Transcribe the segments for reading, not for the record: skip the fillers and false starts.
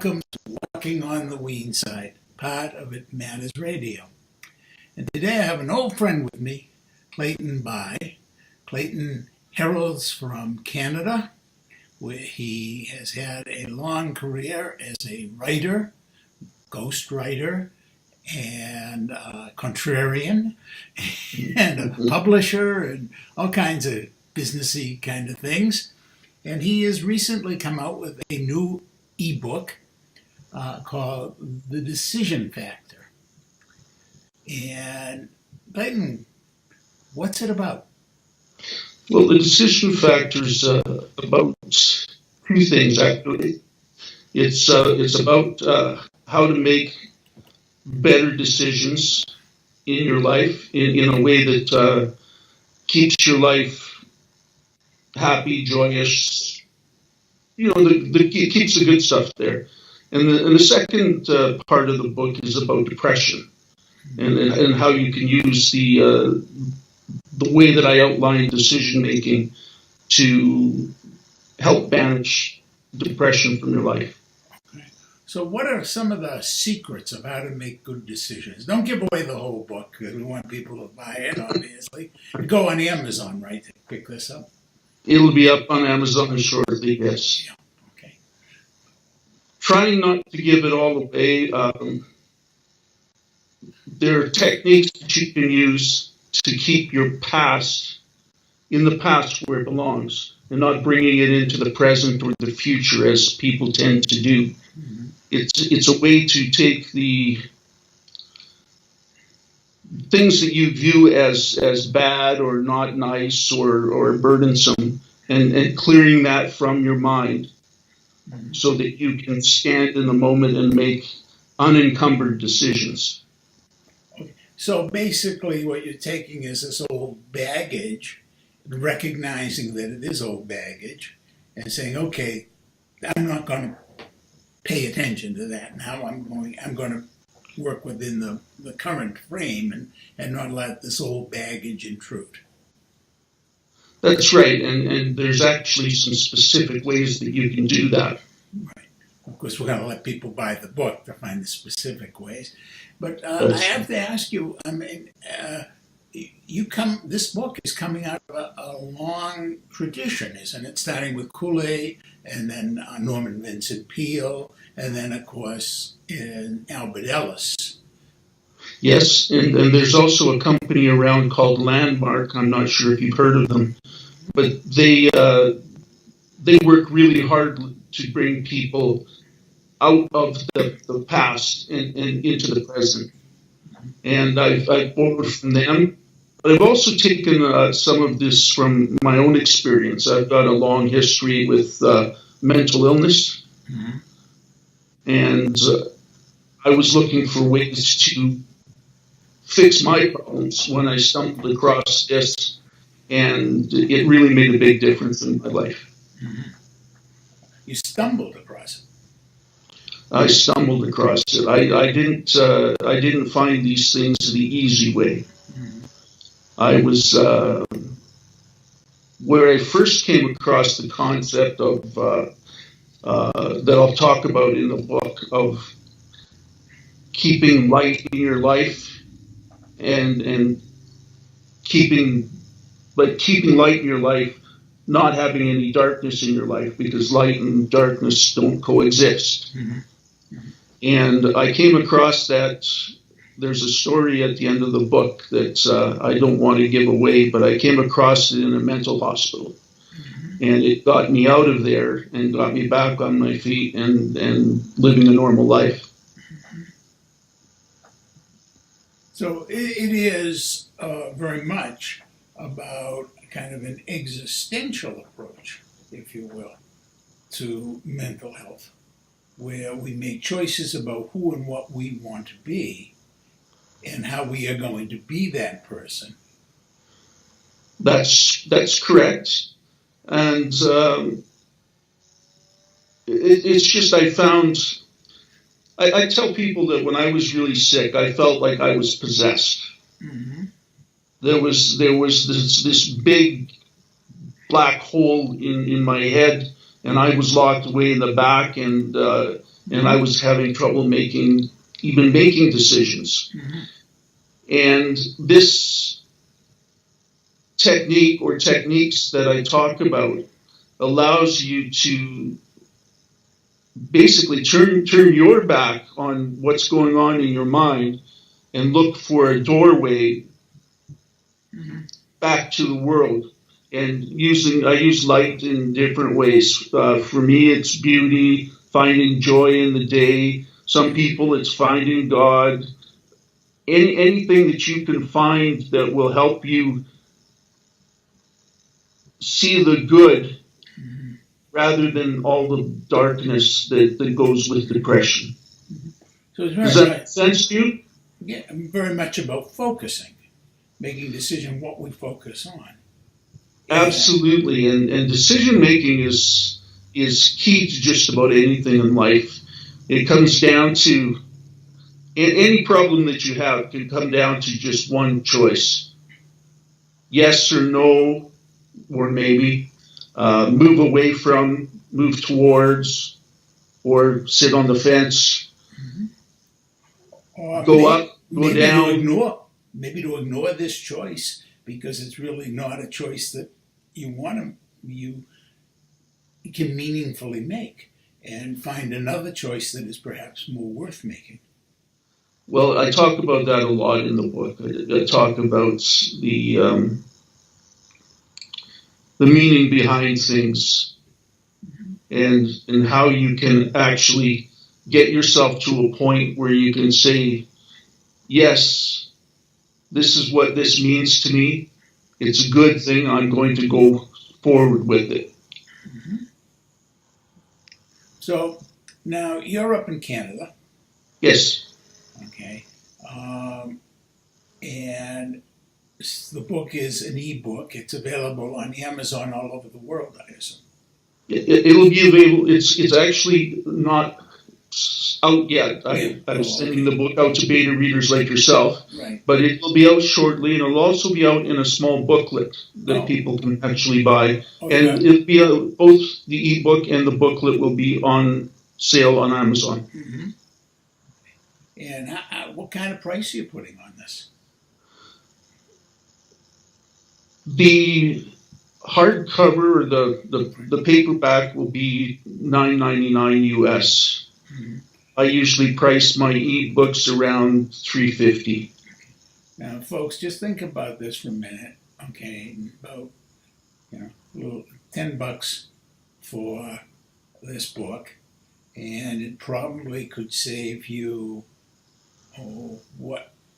welcome to Walking on the Weene Side, part of It Matters Radio. And today I have an old friend with me, Clayton By. Clayton heralds from Canada, where he has had a long career as a writer, ghostwriter, and contrarian, and a publisher, and all kinds of businessy kind of things. And he has recently come out with a new ebook called The Decision Factor. And Clayton, what's it about? Well, the decision factor is about two things, actually. It's about how to make better decisions in your life in a way that keeps your life happy, joyous. It keeps the good stuff there. And the second part of the book is about depression and how you can use the way that I outlined decision making to help banish depression from your life. Okay. So what are some of the secrets of how to make good decisions? Don't give away the whole book because we want people to buy it, obviously. Go on Amazon, right, to pick this up? It'll be up on Amazon shortly, yes. Yeah. Okay. Trying not to give it all away. There are techniques that you can use to keep your past in the past where it belongs and not bringing it into the present or the future as people tend to do. Mm-hmm. It's a way to take the things that you view as bad or not nice or burdensome and clearing that from your mind so that you can stand in the moment and make unencumbered decisions. So basically what you're taking is this old baggage, recognizing that it is old baggage, and saying, okay, I'm not going to pay attention to that. Now I'm going to work within the current frame and not let this old baggage intrude. That's right, and there's actually some specific ways that you can do that. Right. Of course, we're going to let people buy the book to find the specific ways. But I have to ask you, I mean, this book is coming out of a long tradition, isn't it? Starting with Kool-Aid, and then Norman Vincent Peale, and then, of course, in Albert Ellis. Yes, and there's also a company around called Landmark. I'm not sure if you've heard of them, but they work really hard to bring people out of the past and into the present. And I've borrowed from them. But I've also taken some of this from my own experience. I've got a long history with mental illness. Mm-hmm. And I was looking for ways to fix my problems when I stumbled across this. And it really made a big difference in my life. Mm-hmm. You stumbled across it. I stumbled across it. I didn't find these things the easy way. Mm-hmm. I was where I first came across the concept of that I'll talk about in the book of keeping light in your life and keeping light in your life, not having any darkness in your life, because light and darkness don't coexist. Mm-hmm. And I came across that. There's a story at the end of the book that I don't want to give away, but I came across it in a mental hospital. Mm-hmm. And it got me out of there and got me back on my feet and living a normal life. Mm-hmm. So it is very much about kind of an existential approach, if you will, to mental health, where we make choices about who and what we want to be and how we are going to be that person. That's correct. And it's just I found... I tell people that when I was really sick, I felt like I was possessed. Mm-hmm. There was this big black hole in my head, and I was locked away in the back, and and I was having trouble making decisions. Mhm. And this technique or techniques that I talk about allows you to basically turn your back on what's going on in your mind and look for a doorway back to the world. And I use light in different ways. For me, it's beauty, finding joy in the day. Some people, it's finding God. Anything that you can find that will help you see the good rather than all the darkness that goes with depression. So it's Does very that make sense to you? yeah, very much about focusing, making a decision what we focus on. Absolutely, and decision making is key to just about anything in life. It comes down to any problem that you have can come down to just one choice: yes or no, or maybe. Move away from, move towards, or sit on the fence. Or Go up, go down. Maybe to ignore this choice because it's really not a choice that you can meaningfully make, and find another choice that is perhaps more worth making. Well, I talk about that a lot in the book. I talk about the meaning behind things, and how you can actually get yourself to a point where you can say, yes, this is what this means to me. It's a good thing. I'm going to go forward with it. So now you're up in Canada, Yes. okay, and the book is an e-book. It's available on Amazon all over the world, I assume. It'll be available. It's actually not out yet. I was sending the book out to beta readers like yourself, Right. but it will be out shortly, and it'll also be out in a small booklet that people can actually buy. And it'll be both the ebook and the booklet will be on sale on Amazon. Mm-hmm. And what kind of price are you putting on this? The hardcover or the paperback will be $9.99 US. Mm-hmm. I usually price my ebooks around $3.50. Now, folks, just think about this for a minute. Okay, about little $10 for this book, and it probably could save you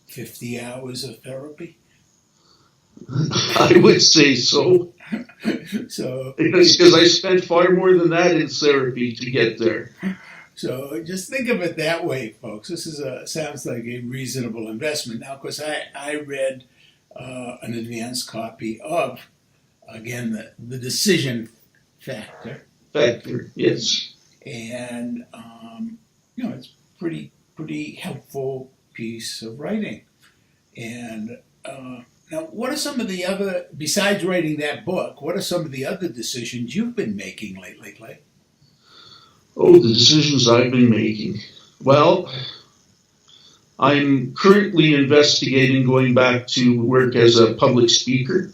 50 hours of therapy. I would say so. So because I spent far more than that in therapy to get there. So just think of it that way, folks. This sounds like a reasonable investment. Now, of course, I read an advanced copy of, again, the Decision Factor. Yes. And it's pretty helpful piece of writing. And now, what are some of the other, besides writing that book, what are some of the other decisions you've been making lately, Clay? Oh, the decisions I've been making. Well, I'm currently investigating going back to work as a public speaker.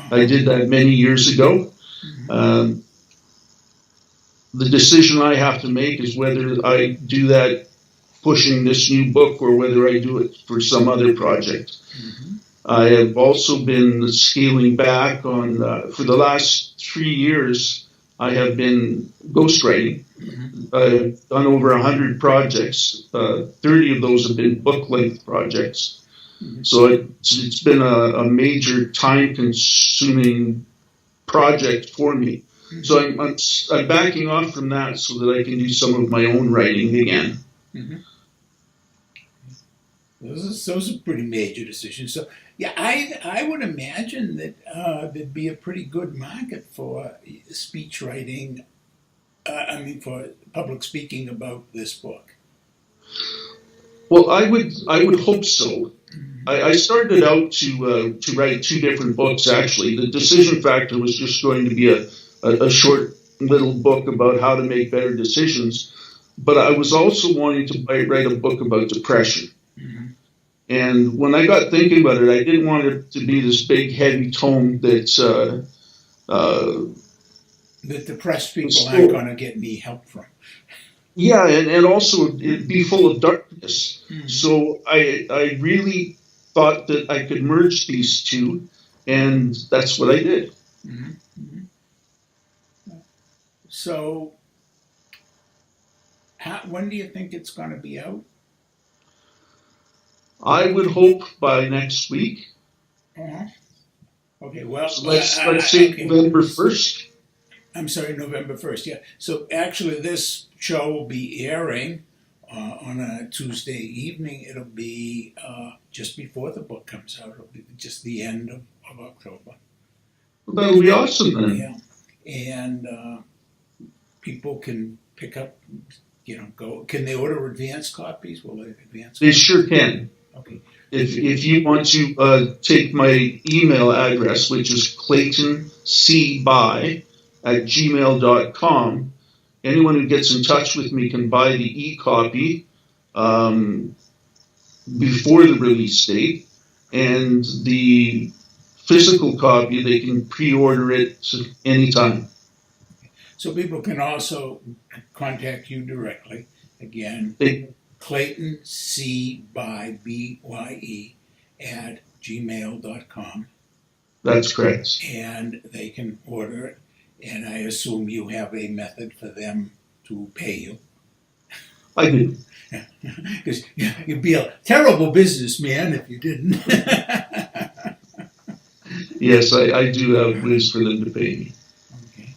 I did that many years ago. The decision I have to make is whether I do that pushing this new book or whether I do it for some other project. Mm-hmm. I have also been scaling back on, for the last 3 years, I have been ghostwriting. Mm-hmm. I've done over 100 projects. 30 of those have been book-length projects. Mm-hmm. So it's been a major time-consuming project for me. Mm-hmm. So I'm backing off from that so that I can do some of my own writing again. Mm-hmm. Those are pretty major decisions. So, yeah, I would imagine that there'd be a pretty good market for speech writing. For public speaking about this book. Well, I would hope so. Mm-hmm. I started out to write 2 different books. Actually, the Decision Factor was just going to be a short little book about how to make better decisions. but I was also wanting to write a book about depression. Mhm. And when I got thinking about it, I didn't want it to be this big, heavy tome that's The depressed people aren't so, going to get any help from. yeah, and also it'd be full of darkness. Mhm. So I really thought that I could merge these two, and that's what I did. Mhm. Mhm. So, when do you think it's going to be out? I would hope by next week. Uh-huh. Okay, well, So let's say okay. November 1st. I'm sorry, November 1st, yeah. So actually, this show will be airing on a Tuesday evening. It'll be just before the book comes out. It'll be just the end of October. That'll be awesome then. Yeah. And people can pick up, go. Can they order advance copies? Will they advance They copies? sure can. Okay. If you want to take my email address, which is claytoncby@gmail.com, anyone who gets in touch with me can buy the e-copy before the release date, and the physical copy, they can pre-order it anytime. So people can also contact you directly. Again, They, Clayton C by BYE at gmail.com, that's correct. and they can order it. And I assume you have a method for them to pay you. I do. Because you'd be a terrible businessman if you didn't. Yes, I do have ways for them to pay me. Okay.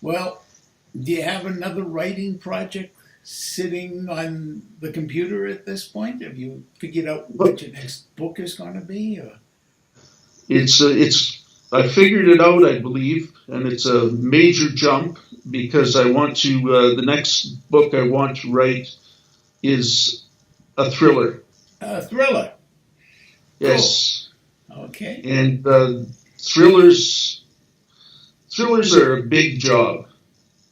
Well, do you have another writing project sitting on the computer at this point? Have you figured out what your next book is going to be? Or? I figured it out, I believe, and it's a major jump because I want to, the next book I want to write is a thriller. A thriller. Yes. Cool. Okay. And thrillers are a big job.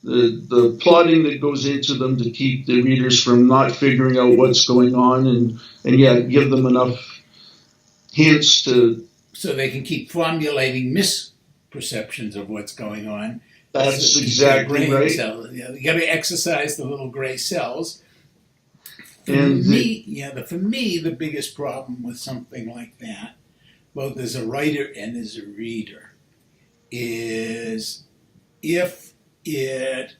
The plotting that goes into them to keep the readers from not figuring out what's going on, and yet give them enough hints to. So they can keep formulating misperceptions of what's going on. That's exactly right. Cells. Yeah, you got to exercise the little gray cells. For And me, the biggest problem with something like that, both as a writer and as a reader, is if it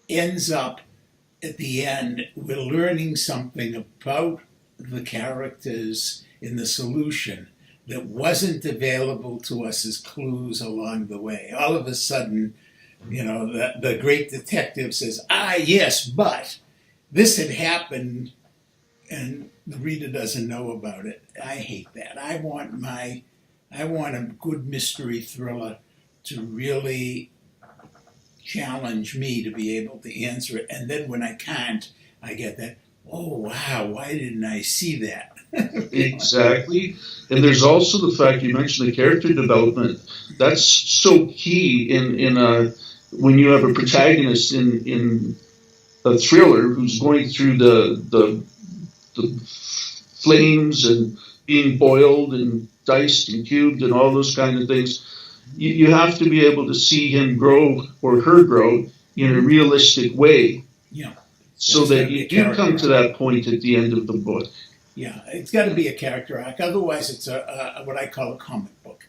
ends up at the end, we're learning something about the characters in the solution that wasn't available to us as clues along the way. All of a sudden, the great detective says, yes, but this had happened, and the reader doesn't know about it. I hate that. I want a good mystery thriller to really challenge me to be able to answer it. And then when I can't, I get that, oh, wow, why didn't I see that? Exactly. And there's also the fact you mentioned the character development. That's so key in when you have a protagonist in a thriller who's going through the flames and being boiled and diced and cubed and all those kind of things. You have to be able to see him grow or her grow in a realistic way. Yeah. So that you do come to that point at the end of the book. Yeah, it's got to be a character arc. Otherwise, it's what I call a comic book.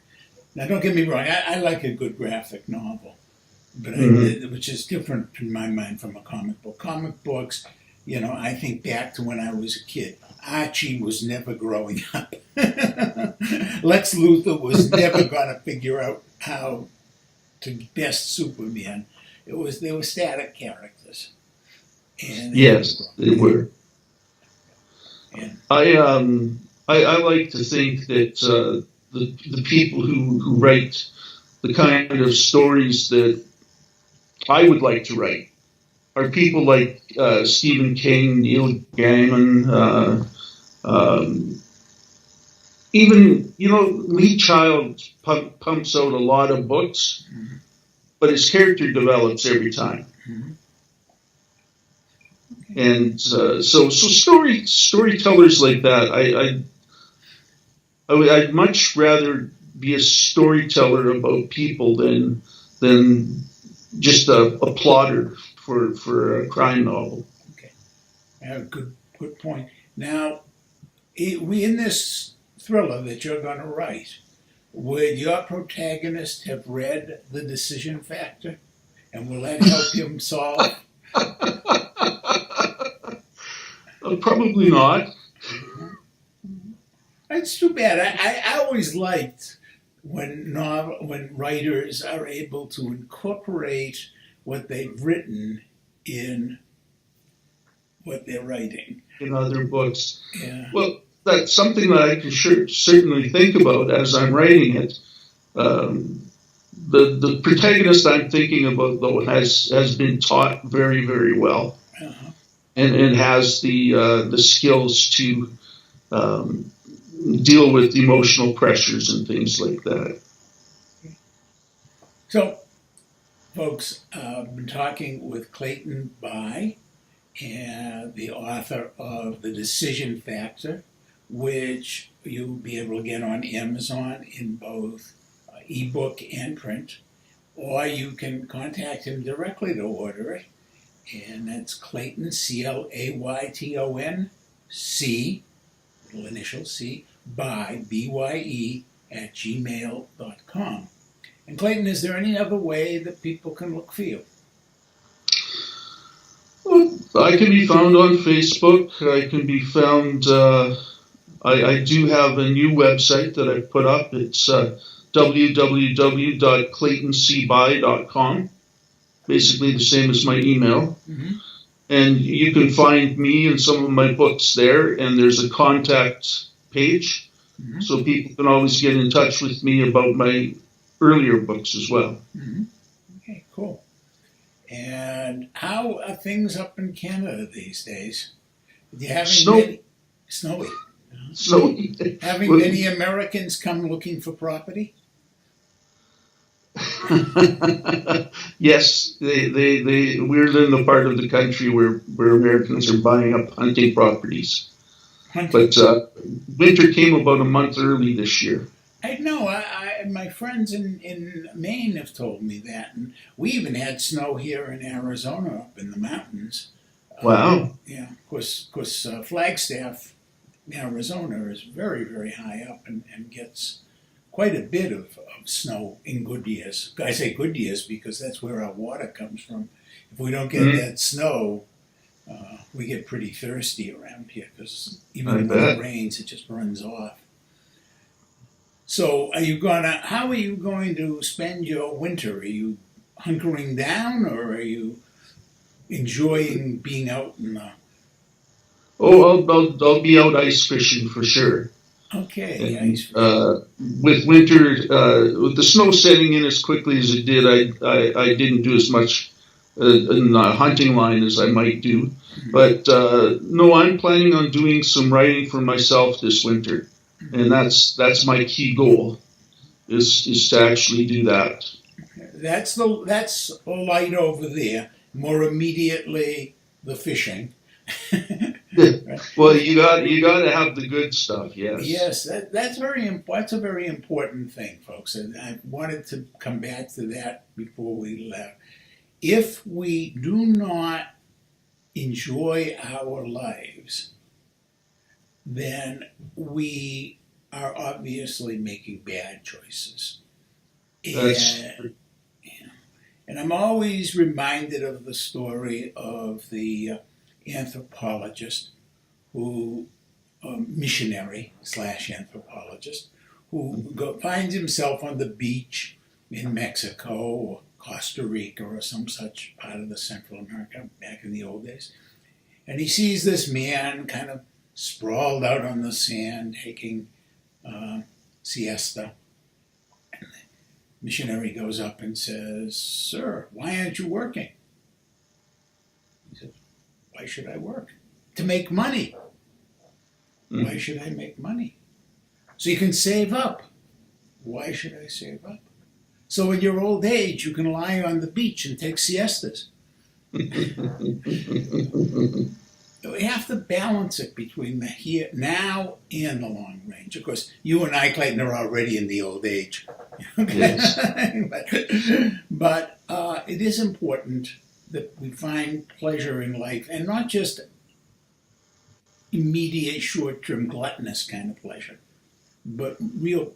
Now, don't get me wrong. I like a good graphic novel, but which is different in my mind from a comic book. Comic books, I think back to when I was a kid. Archie was never growing up. Lex Luthor was never going to figure out how to best Superman. They were static characters. And yes, they were. And I like to think that the people who write the kind of stories that I would like to write are people like Stephen King, Neil Gaiman, even Lee Child pumps out a lot of books, but his character develops every time. Mhm. And so storytellers like that, I'd much rather be a storyteller about people than just a plotter for a crime novel. Okay. Good point. Now, we in this thriller that you're going to write, would your protagonist have read The Decision Factor? And will that help him solve? Probably not. It's too bad. I always liked when writers are able to incorporate what they've written in what they're writing. In other books. Yeah. Well, that's something that I can certainly think about as I'm writing it. The protagonist I'm thinking about, though, has been taught very, very well, Uh-huh. and has the skills to deal with emotional pressures and things like that. So, folks, I've been talking with Clayton By, and the author of The Decision Factor, which you'll be able to get on Amazon in both ebook and print, or you can contact him directly to order it, and that's Clayton, Clayton, C, little initial C, by BYE at gmail.com. And Clayton, is there any other way that people can look for you? Well, I can be found on Facebook. I can be found. I do have a new website that I put up. It's www.claytoncby.com. Basically the same as my email. Mm-hmm. And you can find me and some of my books there. And there's a contact page, Mm-hmm. so people can always get in touch with me about my earlier books as well. Mm-hmm. Okay, cool. And how are things up in Canada these days? Do you have snowy? Snowy. Having many Americans come looking for property? Yes, we're in the part of the country where Americans are buying up hunting properties. But winter came about a month early this year. I know. My friends in Maine have told me that, and we even had snow here in Arizona, up in the mountains. Wow. Yeah, of course, Flagstaff, Arizona is very, very high up and gets quite a bit of snow in good years. I say good years because that's where our water comes from. If we don't get that snow, we get pretty thirsty around here because even when it rains, it just runs off. So, how are you going to spend your winter? Are you hunkering down, or are you enjoying being out in the... Oh, I'll be out ice fishing for sure. Okay, and, ice fishing. With winter, with the snow setting in as quickly as it did, I didn't do as much in the hunting line as I might do. Mm-hmm. But no, I'm planning on doing some writing for myself this winter. And that's my key goal, is to actually do that. That's the light over there. More immediately, the fishing. Well, you got to have the good stuff. Yes. Yes, that's a very important thing, folks. And I wanted to come back to that before we left. If we do not enjoy our lives, then we are obviously making bad choices. And I'm always reminded of the story of the anthropologist missionary / anthropologist, who finds himself on the beach in Mexico or Costa Rica or some such part of the Central America back in the old days. And he sees this man kind of sprawled out on the sand, taking siesta. And the missionary goes up and says, "Sir, why aren't you working?" He says, "Why should I work? To make money." Mm-hmm. "Why should I make money?" "So you can save up." "Why should I save up?" "So in your old age, you can lie on the beach and take siestas." We have to balance it between the here, now, and the long range. Of course, you and I, Clayton, are already in the old age. Yes. but it is important that we find pleasure in life, and not just immediate, short-term, gluttonous kind of pleasure, but real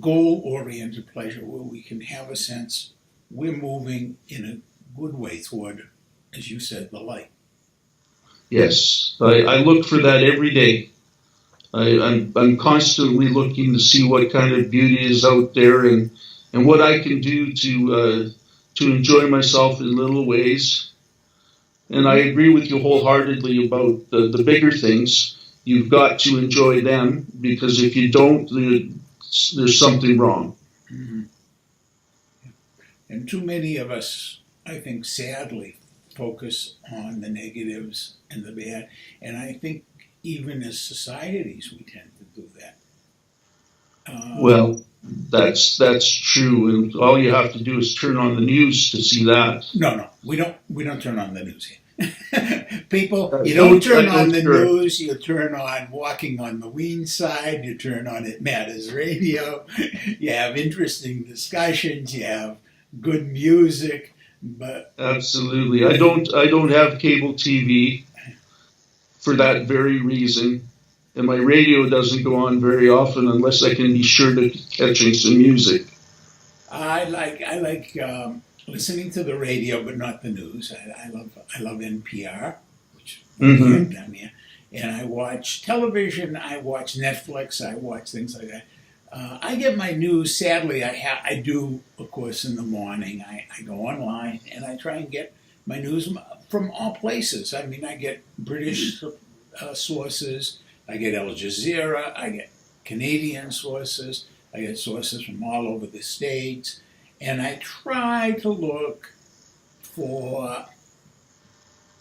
goal-oriented pleasure where we can have a sense we're moving in a good way toward, as you said, the light. Yes, I look for that every day. I'm constantly looking to see what kind of beauty is out there, and what I can do to enjoy myself in little ways. And I agree with you wholeheartedly about the bigger things. You've got to enjoy them, because if you don't, there's something wrong. Mm-hmm. And too many of us, I think, sadly, focus on the negatives and the bad. And I think even as societies, we tend to do that. Well, that's true, and all you have to do is turn on the news to see that. No, we don't turn on the news here. People, you don't turn on the news. You turn on Walking on the Weene Side. You turn on It Matters Radio. You have interesting discussions. You have good music. But absolutely, I don't have cable TV for that very reason. And my radio doesn't go on very often unless I can be sure to catching some music. I like listening to the radio, but not the news. I love NPR, which mm-hmm. down here, and I watch television. I watch Netflix. I watch things like that. I get my news. Sadly, I do, of course, in the morning. I go online and I try and get my news from all places. I mean, I get British sources. I get Al Jazeera, I get Canadian sources, I get sources from all over the States, and I try to look for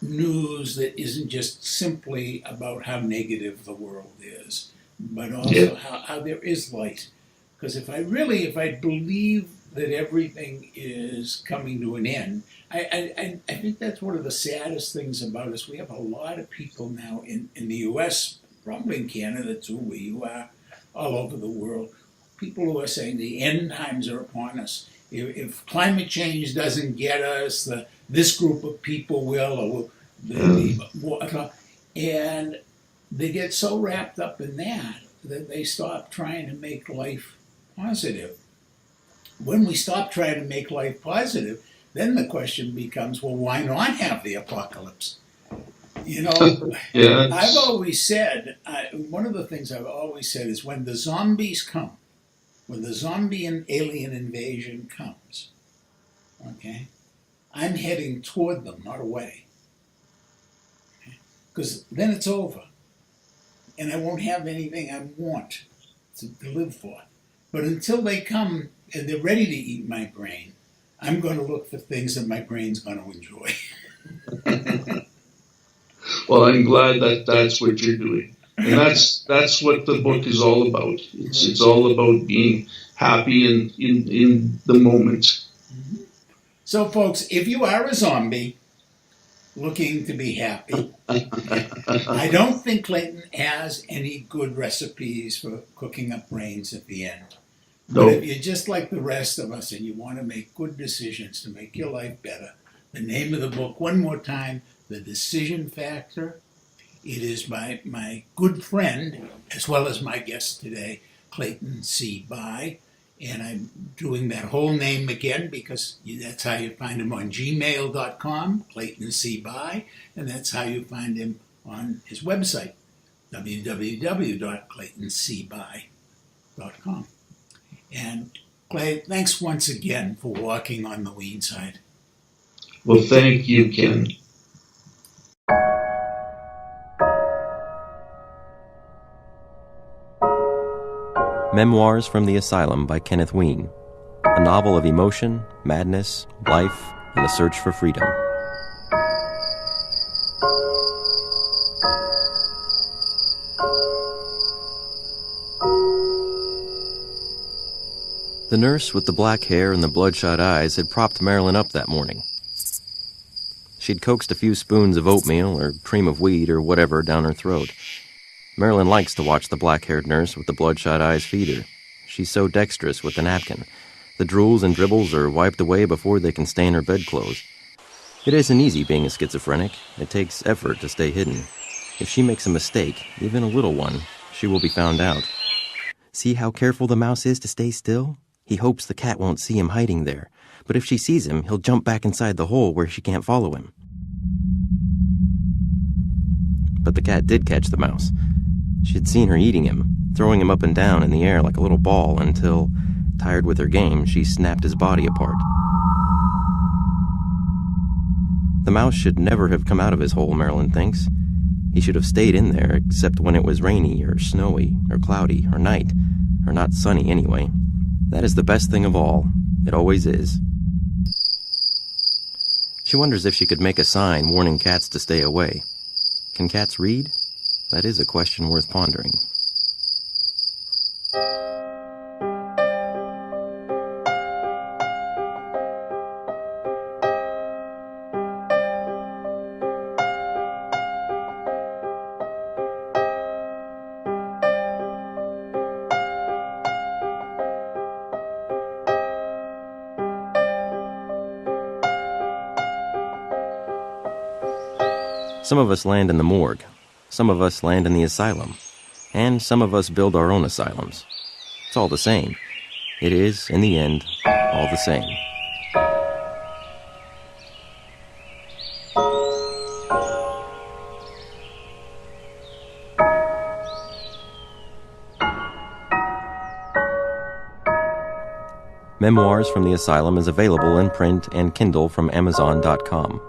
news that isn't just simply about how negative the world is, but also how there is light. Because if I believe that everything is coming to an end, I think that's one of the saddest things about us. We have a lot of people now in the U.S., probably in Canada too, where you are, all over the world, people who are saying the end times are upon us. If climate change doesn't get us, this group of people will, and they get so wrapped up in that they stop trying to make life positive. When we stop trying to make life positive, then the question becomes, well, why not have the apocalypse? You know, yes. I've always said, one of the things I've always said is when the zombies come, when the zombie and alien invasion comes, okay, I'm heading toward them, not away. Because then it's over. And I won't have anything I want to live for. But until they come and they're ready to eat my brain, I'm going to look for things that my brain's going to enjoy. Well, I'm glad that that's what you're doing. And that's what the book is all about. It's all about being happy in the moment. Mm-hmm. So, folks, if you are a zombie looking to be happy, I don't think Clayton has any good recipes for cooking up brains at the end. But if you're just like the rest of us and you want to make good decisions to make your life better, the name of the book, one more time, The Decision Factor. It is by my good friend, as well as my guest today, Clayton C. By. And I'm doing that whole name again because that's how you find him on gmail.com, Clayton C. By. And that's how you find him on his website, www.claytoncby.com. And Clay, thanks once again for walking on the Weene Side. Well, thank you, Ken. Memoirs from the Asylum by Kenneth Weene, a novel of emotion, madness, life, and the search for freedom. The nurse with the black hair and the bloodshot eyes had propped Marilyn up that morning. She'd coaxed a few spoons of oatmeal or cream of wheat or whatever down her throat. Marilyn likes to watch the black-haired nurse with the bloodshot eyes feed her. She's so dexterous with the napkin. The drools and dribbles are wiped away before they can stain her bedclothes. It isn't easy being a schizophrenic. It takes effort to stay hidden. If she makes a mistake, even a little one, she will be found out. See how careful the mouse is to stay still? He hopes the cat won't see him hiding there, but if she sees him, he'll jump back inside the hole where she can't follow him. But the cat did catch the mouse. She had seen her eating him, throwing him up and down in the air like a little ball until, tired with her game, she snapped his body apart. The mouse should never have come out of his hole, Marilyn thinks. He should have stayed in there, except when it was rainy or snowy or cloudy or night, or not sunny anyway. That is the best thing of all. It always is. She wonders if she could make a sign warning cats to stay away. Can cats read? That is a question worth pondering. Some of us land in the morgue, some of us land in the asylum, and some of us build our own asylums. It's all the same. It is, in the end, all the same. Memoirs from the Asylum is available in print and Kindle from Amazon.com.